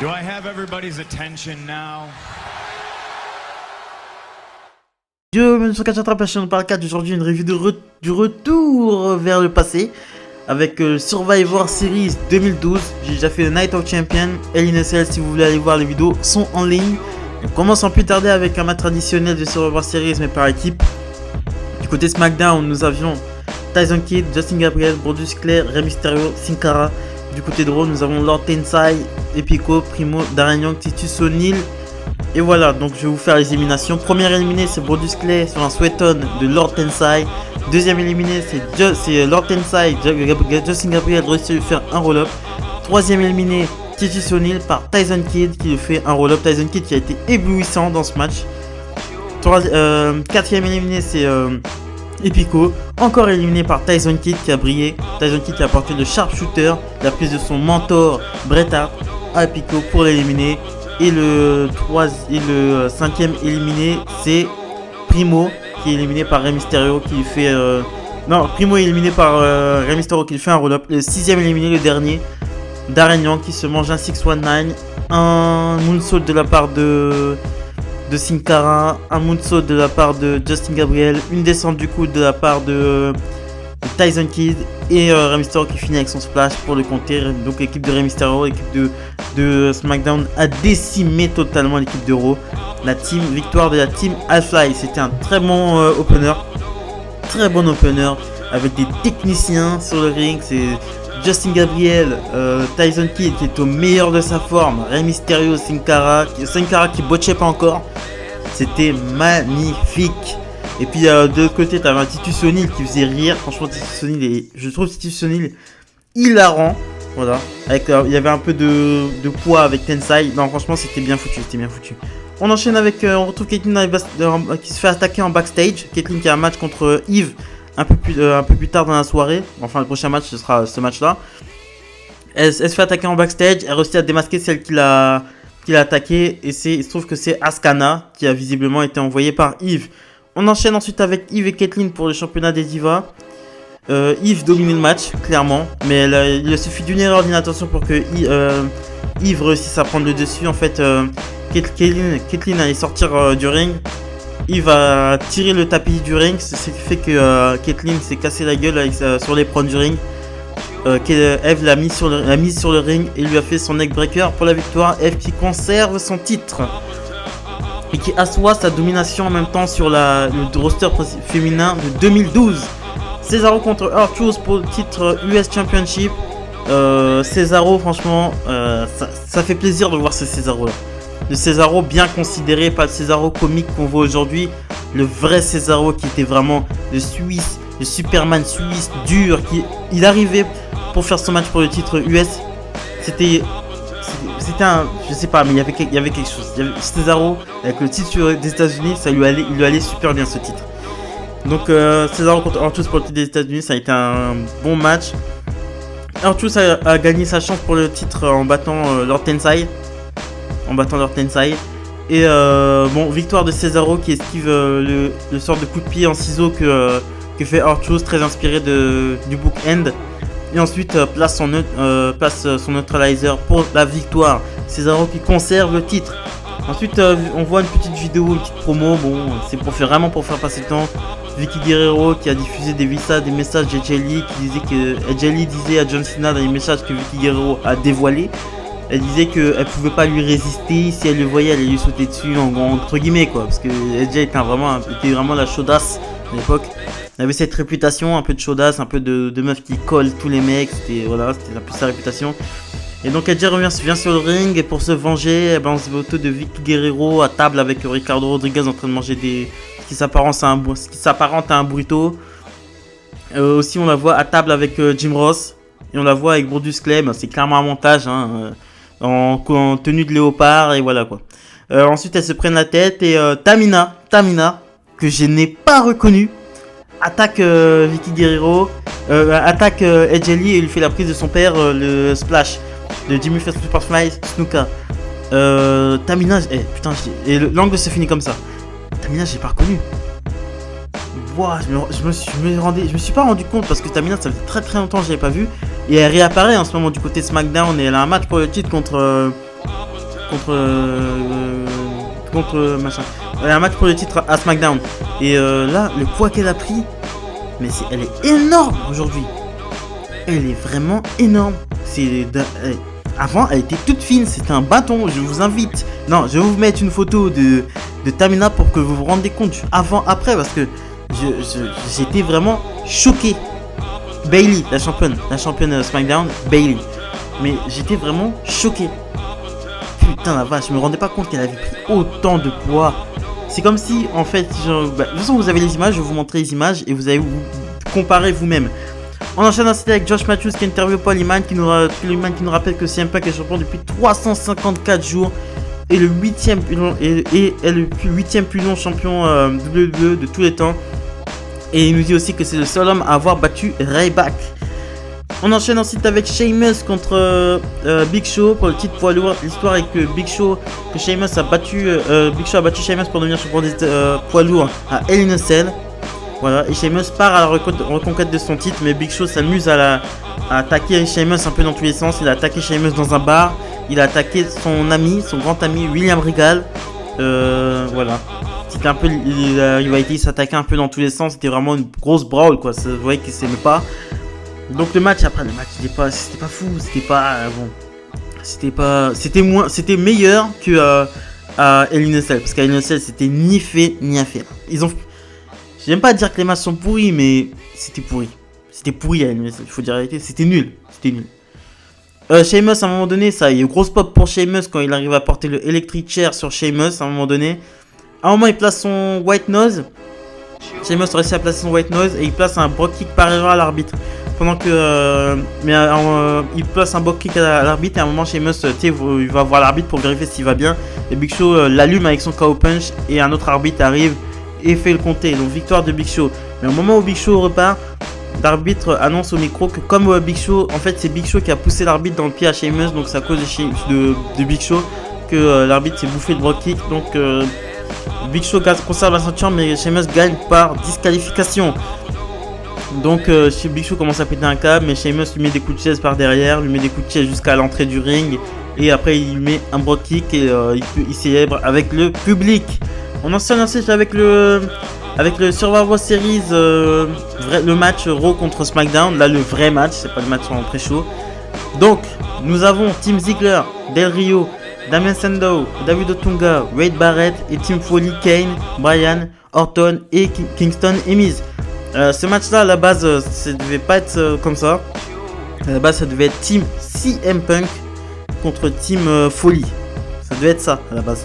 Do I have everybody's attention now? Yo, bienvenue sur Catch Attrape, la chaîne par 4. Aujourd'hui, une review du retour vers le passé avec Survivor Series 2012. J'ai déjà fait le Night of Champions, LNSL. Si vous voulez aller voir les vidéos, sont en ligne. On commence sans plus tarder avec un match traditionnel de Survivor Series, mais par équipe. Du côté SmackDown, nous avions Tyson Kidd, Justin Gabriel, Brodus Clay, Rey Mysterio, Sin Cara. Du côté de Raw, nous avons Lord Tensai, Epico, Primo, Darren Young, Titus O'Neil. Et voilà, donc je vais vous faire les éliminations. Premier éliminé, c'est Brodus Clay sur un sweat-on de Lord Tensai. Deuxième éliminé, c'est Lord Tensai, Justin Gabriel réussit à lui faire un roll-up. Troisième éliminé, Titus O'Neil par Tyson Kidd qui lui fait un roll-up. Tyson Kidd qui a été éblouissant dans ce match. Quatrième éliminé, c'est Epico, encore éliminé par Tyson Kidd qui a brillé. Tyson Kidd qui a apporté le sharpshooter, la prise de son mentor Bret Hart à Epico pour l'éliminer. Et le cinquième éliminé, c'est Primo qui est éliminé par Rey Mysterio qui fait Primo est éliminé par Rey Mysterio qui fait un roll-up. Le sixième éliminé, le dernier, Darren Young qui se mange un 619, un moonsault de la part de Sin Cara, un moonsault de la part de Justin Gabriel, une descente du coude de la part de Tyson Kidd et Rey Mysterio qui finit avec son splash pour le compter. Donc l'équipe de Rey Mysterio, l'équipe de SmackDown a décimé totalement l'équipe de Raw. La team, victoire de la team Half-Life. C'était un très bon opener, très bon opener avec des techniciens sur le ring. C'est Justin Gabriel, Tyson Kidd qui est au meilleur de sa forme, Rey Mysterio, Sin Cara qui botchait pas encore. C'était magnifique. Et puis de l'autre côté, t'avais un Titus O'Neil qui faisait rire. Franchement, Titus O'Neil, je trouve Titus O'Neil hilarant. Voilà. Avec, il y avait un peu de poids avec Tensai. Non, franchement, c'était bien foutu. On enchaîne avec, on retrouve Caitlyn qui se fait attaquer en backstage. Caitlyn qui a un match contre Eve un peu plus tard dans la soirée. Enfin, le prochain match, ce sera ce match-là. Elle se fait attaquer en backstage. Elle réussit à démasquer celle qui l'a attaqué. Et il se trouve que c'est Asuka qui a visiblement été envoyée par Eve. On enchaîne ensuite avec Eve et Caitlyn pour le championnat des divas. Eve domine le match, clairement. Mais il suffit d'une erreur d'inattention pour que Eve réussisse à prendre le dessus. En fait, Caitlyn allait sortir du ring. Eve a tiré le tapis du ring. Ce qui fait que Caitlyn s'est cassé la gueule sur l'éperon du ring. Eve l'a mise sur le ring et lui a fait son neckbreaker pour la victoire. Eve qui conserve son titre et qui assoit sa domination en même temps sur le roster féminin de 2012. Cesaro contre R-Truth pour le titre US Championship. Cesaro, franchement, ça fait plaisir de voir ce Cesaro là. Le Cesaro bien considéré, pas le Cesaro comique qu'on voit aujourd'hui. Le vrai Cesaro qui était vraiment le Suisse, le Superman suisse dur. Il arrivait pour faire son match pour le titre US. C'était un, je sais pas, mais il y avait quelque chose. Cesaro avec le titre des États-Unis, il lui allait super bien ce titre. Donc Cesaro contre R-Truth pour le titre des États-Unis, ça a été un bon match. R-Truth a gagné sa chance pour le titre en battant Lord Tensai. Et victoire de Cesaro qui esquive le sort de coup de pied en ciseaux que fait R-Truth, très inspiré du book End. Et ensuite place son neutralizer pour la victoire. Cesaro qui conserve le titre. Ensuite on voit une petite vidéo, une petite promo. Bon, c'est pour faire passer le temps. Vicky Guerrero qui a diffusé des messages d'AJ Lee qui disait que AJ Lee disait à John Cena dans les messages que Vicky Guerrero a dévoilés. Elle disait qu'elle pouvait pas lui résister, si elle le voyait elle allait lui sauter dessus entre guillemets quoi, parce que AJ était vraiment la chaudasse à l'époque. Elle avait cette réputation un peu de chaudasse, un peu de meuf qui colle tous les mecs, c'était un peu sa réputation. Et donc AJ vient sur le ring et pour se venger, on se voit autour de Vicky Guerrero à table avec Ricardo Rodriguez en train de manger ce qui s'apparente à un burrito. Aussi on la voit à table avec Jim Ross et on la voit avec Brodus Clay, c'est clairement un montage en tenue de léopard et voilà quoi. Ensuite elles se prennent la tête et Tamina que je n'ai pas reconnu attaque Vicky Guerrero, attaque AJ Lee et lui fait la prise de son père, le splash de Jimmy Superfly Snuka. Tamina, putain, et l'angle se finit comme ça. Tamina, j'ai pas reconnu. Wow, je me suis pas rendu compte parce que Tamina, ça faisait très très longtemps que je l'avais pas vu. Et elle réapparaît en ce moment du côté SmackDown et elle a un match pour le titre contre contre machin. Un match pour le titre à SmackDown. Et là, le poids qu'elle a pris, mais elle est énorme aujourd'hui. Elle est vraiment énorme. Avant, elle était toute fine, c'était un bâton. Je vous invite. Non, je vais vous mettre une photo de Tamina pour que vous vous rendiez compte avant, après, parce que j'étais vraiment choqué. Bayley, la championne SmackDown, Bayley. Mais j'étais vraiment choqué. Putain la vache, je me rendais pas compte qu'elle avait pris autant de poids. C'est comme si, en fait, de toute façon vous avez les images, je vais vous montrer les images et vous allez vous comparer vous-même. On enchaîne ensuite avec Josh Matthews qui interviewe Paul Heyman qui nous rappelle que CM Punk est champion depuis 354 jours et est le 8e plus long champion WWE de tous les temps. Et il nous dit aussi que c'est le seul homme à avoir battu Ryback. On enchaîne ensuite avec Sheamus contre Big Show pour le titre poids lourd. L'histoire est que Sheamus a battu Sheamus pour devenir champion des poids lourds à Hell in a Cell. Voilà, et Sheamus part à la reconquête de son titre, mais Big Show s'amuse à attaquer Sheamus un peu dans tous les sens. Il a attaqué Sheamus dans un bar, il a attaqué son grand ami William Regal. Voilà. C'était un peu la rivalité, il s'attaquait un peu dans tous les sens, c'était vraiment une grosse brawl quoi, vous voyez qu'il s'aimait pas. Donc le match c'était pas fou, c'était meilleur que à Hell in a Cell, parce qu'à Hell in a Cell c'était ni fait ni à faire. J'aime pas dire que les matchs sont pourris, mais c'était pourri à Hell in a Cell, il faut dire la vérité, c'était nul. Sheamus à un moment donné, ça, il y a eu grosse pop pour Sheamus quand il arrive à porter le electric chair sur Sheamus à un moment donné. À un moment, il place son white nose. Sheamus a réussi à placer son white nose et il place un brogue kick par erreur à l'arbitre. Pendant que. Il place un brogue kick à l'arbitre et à un moment, Sheamus, il va voir l'arbitre pour vérifier s'il va bien. Et Big Show l'allume avec son KO punch et un autre arbitre arrive et fait le compter. Donc, victoire de Big Show. Mais au moment où Big Show repart, l'arbitre annonce au micro que comme Big Show, en fait, c'est Big Show qui a poussé l'arbitre dans le pied à Sheamus. Donc, c'est à cause de Big Show que l'arbitre s'est bouffé le brogue kick. Donc. Big Show conserve la ceinture, mais Sheamus gagne par disqualification. Donc Big Show commence à péter un câble, mais Sheamus lui met des coups de chaise par derrière, lui met des coups de chaise jusqu'à l'entrée du ring, et après il lui met un brogue kick et il célèbre avec le public. On enchaîne ensuite avec le Survivor Series, le match Raw contre SmackDown. Là le vrai match, c'est pas le match en pré-show. Donc nous avons Team Ziggler, Del Rio, Damien Sandow, David Otunga, Wade Barrett et Team Foley, Kane, Bryan, Orton et Kingston et Miz. Ce match-là, à la base, ça devait pas être comme ça. À la base, ça devait être Team CM Punk contre Team Foley. Ça devait être ça, à la base.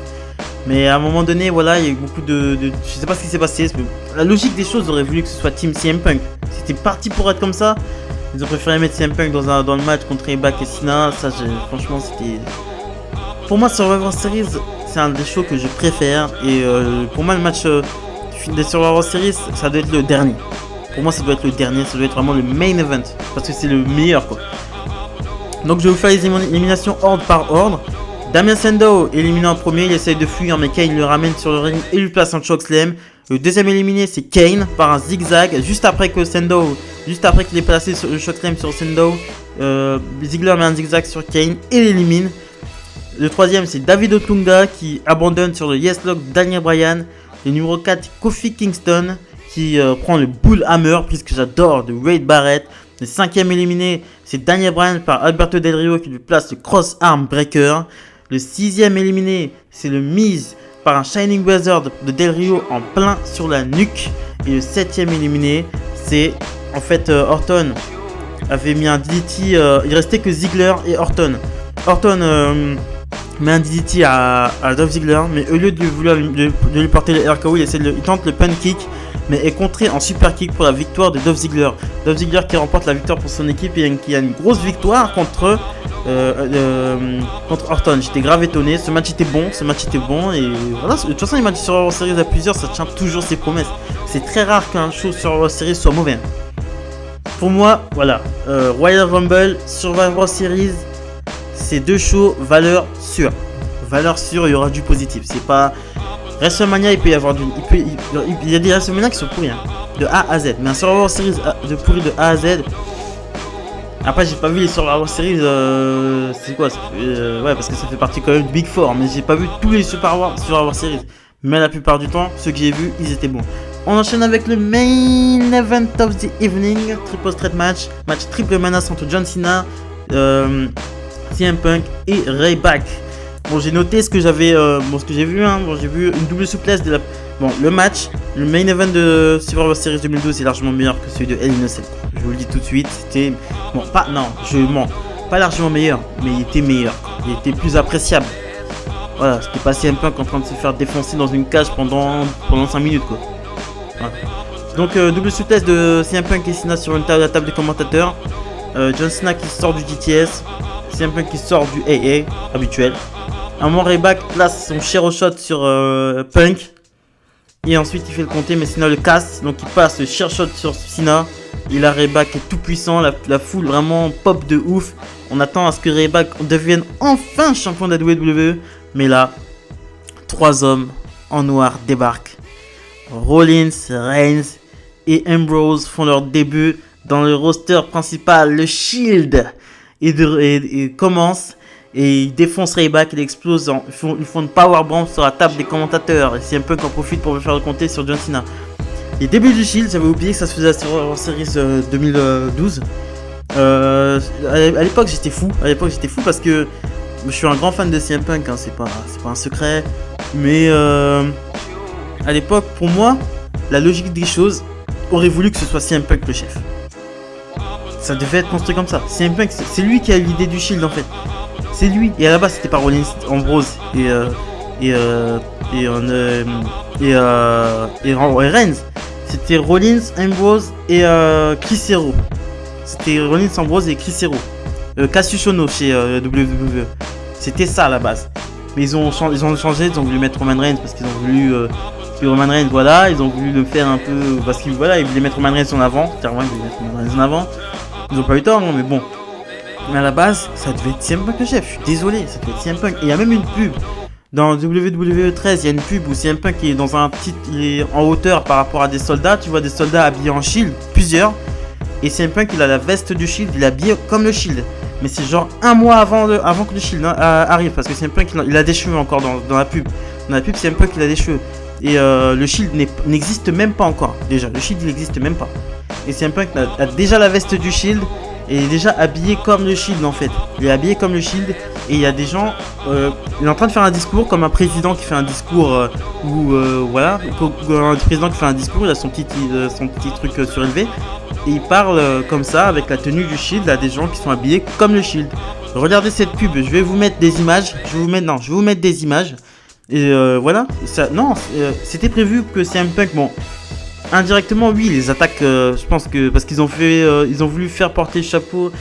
Mais à un moment donné, voilà, il y a eu beaucoup de... Je sais pas ce qui s'est passé. La logique des choses aurait voulu que ce soit Team CM Punk. C'était parti pour être comme ça. Ils ont préféré mettre CM Punk dans le match contre Ryback et Cena. Ça, franchement, c'était... Pour moi, Survivor Series, c'est un des shows que je préfère. Et pour moi, le match des Survivor Series, ça doit être le dernier. Pour moi, ça doit être le dernier. Ça doit être vraiment le main event. Parce que c'est le meilleur, quoi. Donc, je vais vous faire les éliminations ordre par ordre. Damien Sandow éliminé en premier. Il essaye de fuir, mais Kane le ramène sur le ring et lui place un chokeslam. Le deuxième éliminé, c'est Kane par un zigzag. Juste après qu'il ait placé le chokeslam sur Sandow, Ziggler met un zigzag sur Kane et l'élimine. Le troisième, c'est David Otunga qui abandonne sur le Yes Lock Daniel Bryan. Le numéro 4, Kofi Kingston qui prend le Bull Hammer, prise que j'adore, de Wade Barrett. Le cinquième éliminé, c'est Daniel Bryan par Alberto Del Rio qui lui place le Cross Arm Breaker. Le sixième éliminé, c'est le Miz par un Shining Wizard de Del Rio en plein sur la nuque. Et le septième éliminé, c'est en fait Orton avait mis un DDT. Il restait que Ziggler et Orton. Orton met un DDT à Dolph Ziggler, mais au lieu de lui porter le RKO, il tente le pun kick, mais est contré en super kick pour la victoire de Dolph Ziggler. Dolph Ziggler qui remporte la victoire pour son équipe et qui a une grosse victoire contre Orton. J'étais grave étonné, ce match était bon et voilà. De toute façon, les matchs sur Survivor Series à plusieurs, ça tient toujours ses promesses. C'est très rare qu'un show sur Survivor Series soit mauvais. Pour moi, voilà, Royal Rumble, Survivor Series, c'est deux shows valeur sûre. Valeur sûre, il y aura du positif. C'est pas WrestleMania, il peut y avoir il y a des WrestleMania qui sont pourris, hein, de A à Z. Mais un Survivor Series de pourri de A à Z, Après, j'ai pas vu les Survivor Series. C'est quoi ça fait, ouais, parce que ça fait partie quand même du Big Four. Mais j'ai pas vu tous les Survivor Series. Mais la plupart du temps, ceux que j'ai vus, ils étaient bons. On enchaîne avec le main event of the evening. Triple Threat match. Match triple menace entre John Cena, CM Punk et Ryback. Bon, j'ai noté ce que j'avais, ce que j'ai vu. Hein. Bon, j'ai vu une double souplesse de la. Bon, le match, le main event de Survivor Series 2012 est largement meilleur que celui de Hell in a Cell. Je vous le dis tout de suite. C'était bon, pas non, je mens, pas largement meilleur, mais il était meilleur. Il était plus appréciable. Voilà, c'était pas CM Punk en train de se faire défoncer dans une cage pendant 5 minutes quoi. Voilà. Donc double souplesse de CM Punk et Cena sur la table des commentateurs. John Cena qui sort du GTS, CM Punk qui sort du AA habituel. À un moment, Ryback place son Shero Shot sur Punk. Et ensuite il fait le compter, mais Cena le casse. Donc il passe le Shero Shot sur Cena. Et là Ryback est tout puissant, la foule vraiment pop de ouf. On attend à ce que Ryback devienne enfin champion de la WWE. Mais là, 3 hommes en noir débarquent. Rollins, Reigns et Ambrose font leur début dans le roster principal, le Shield. Et commence. Et ils défoncent Ryback, ils explosent, ils font une powerbomb sur la table des commentateurs. Et c'est un peu qu'on profite pour faire le compter sur John Cena. Les débuts du Shield, j'avais oublié que ça se faisait sur Series 2012. À l'époque j'étais fou. Parce que je suis un grand fan de CM Punk, hein, c'est pas un secret. Mais à l'époque, pour moi, la logique des choses aurait voulu que ce soit CM Punk le chef. Ça devait être construit comme ça. CM Punk, c'est lui qui a l'idée du Shield en fait. C'est lui. Et à la base, c'était pas Rollins, Ambrose et Reigns. C'était Rollins, Ambrose et Chris Hero. C'était Rollins, Ambrose et Chris Hero. Cassius Ohno chez WWE. C'était ça à la base. Mais ils ont changé, ils ont voulu mettre Roman Reigns parce qu'ils ont voulu que Roman Reigns, voilà, ils ont voulu le faire un peu parce qu'ils voulaient mettre Roman Reigns en avant. Ils voulaient mettre Roman Reigns en avant. Ils ont pas eu tort, non, mais bon. Mais à la base, ça devait être CM Punk le chef. Je suis désolé, ça devait être CM Punk. Et il y a même une pub. Dans WWE 13, il y a une pub où CM Punk est dans il est en hauteur par rapport à des soldats. Tu vois des soldats habillés en Shield, plusieurs. Et CM Punk, il a la veste du Shield, il est habillé comme le Shield. Mais c'est genre un mois avant que le Shield arrive. Parce que CM Punk, il a des cheveux encore dans la pub. Dans la pub, CM Punk, il a des cheveux. Et le Shield n'existe même pas encore. Déjà, le Shield, il n'existe même pas. Et CM Punk a déjà la veste du Shield. Et il est déjà habillé comme le Shield en fait. Il est habillé comme le Shield. Et il y a des gens. Il est en train de faire un discours comme un président qui fait un discours voilà. Un président qui fait un discours, il a son petit truc surélevé. Et il parle comme ça avec la tenue du Shield à des gens qui sont habillés comme le Shield. Regardez cette pub, je vais vous mettre des images. Je vais vous mettre des images. Et voilà. C'était prévu que CM Punk, bon. Indirectement, oui, les attaques, je pense que parce qu'ils ont voulu faire porter le chapeau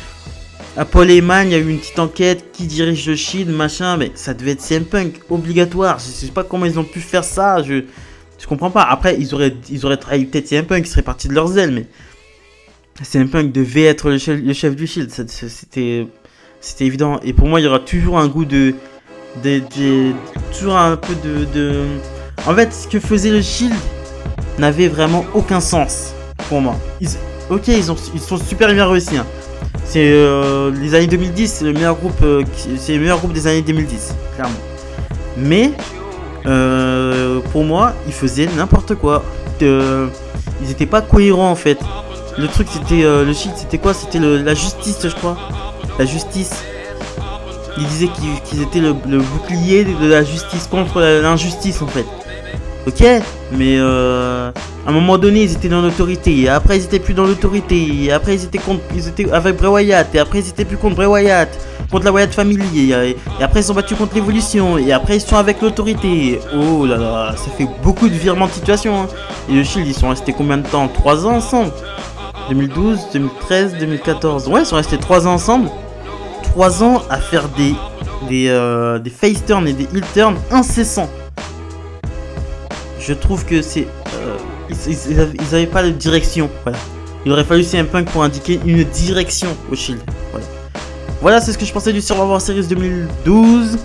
à Paul Heyman. Il y a eu une petite enquête qui dirige le Shield, machin, mais ça devait être CM Punk obligatoire. Je sais pas comment ils ont pu faire ça. Je comprends pas. Après, ils auraient trahi peut-être CM Punk, qui serait parti de leurs ailes, mais CM Punk devait être le chef du Shield. C'était évident. Et pour moi, il y aura toujours un goût toujours un peu de. En fait, ce que faisait le Shield n'avait vraiment aucun sens pour moi. Ils sont super bien réussis. Hein. C'est les années 2010, c'est le meilleur groupe, des années 2010, clairement. Mais pour moi, ils faisaient n'importe quoi. Ils étaient pas cohérents en fait. Le truc, c'était le Shield, c'était quoi? C'était la justice, je crois. La justice. Ils disaient qu'ils étaient le bouclier de la justice contre l'injustice en fait. Ok, mais à un moment donné, ils étaient dans l'autorité, et après ils étaient plus dans l'autorité, et après ils étaient avec Bray Wyatt, et après ils étaient plus contre Bray Wyatt, contre la Wyatt Family, et après ils sont battus contre l'évolution, et après ils sont avec l'autorité. Oh là là, ça fait beaucoup de virements de situation. Hein. Et le Shield, ils sont restés combien de temps? 3 ans ensemble. 2012, 2013, 2014. Ouais, ils sont restés 3 ans ensemble. 3 ans à faire des face turns et des heel turns incessants. Je trouve que c'est ils avaient pas de direction. Voilà. Il aurait fallu CM Punk pour indiquer une direction au Shield. Voilà, c'est ce que je pensais du Survivor Series 2012.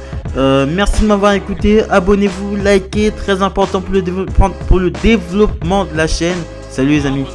Merci de m'avoir écouté. Abonnez-vous, likez, très important pour le développement de la chaîne. Salut les amis.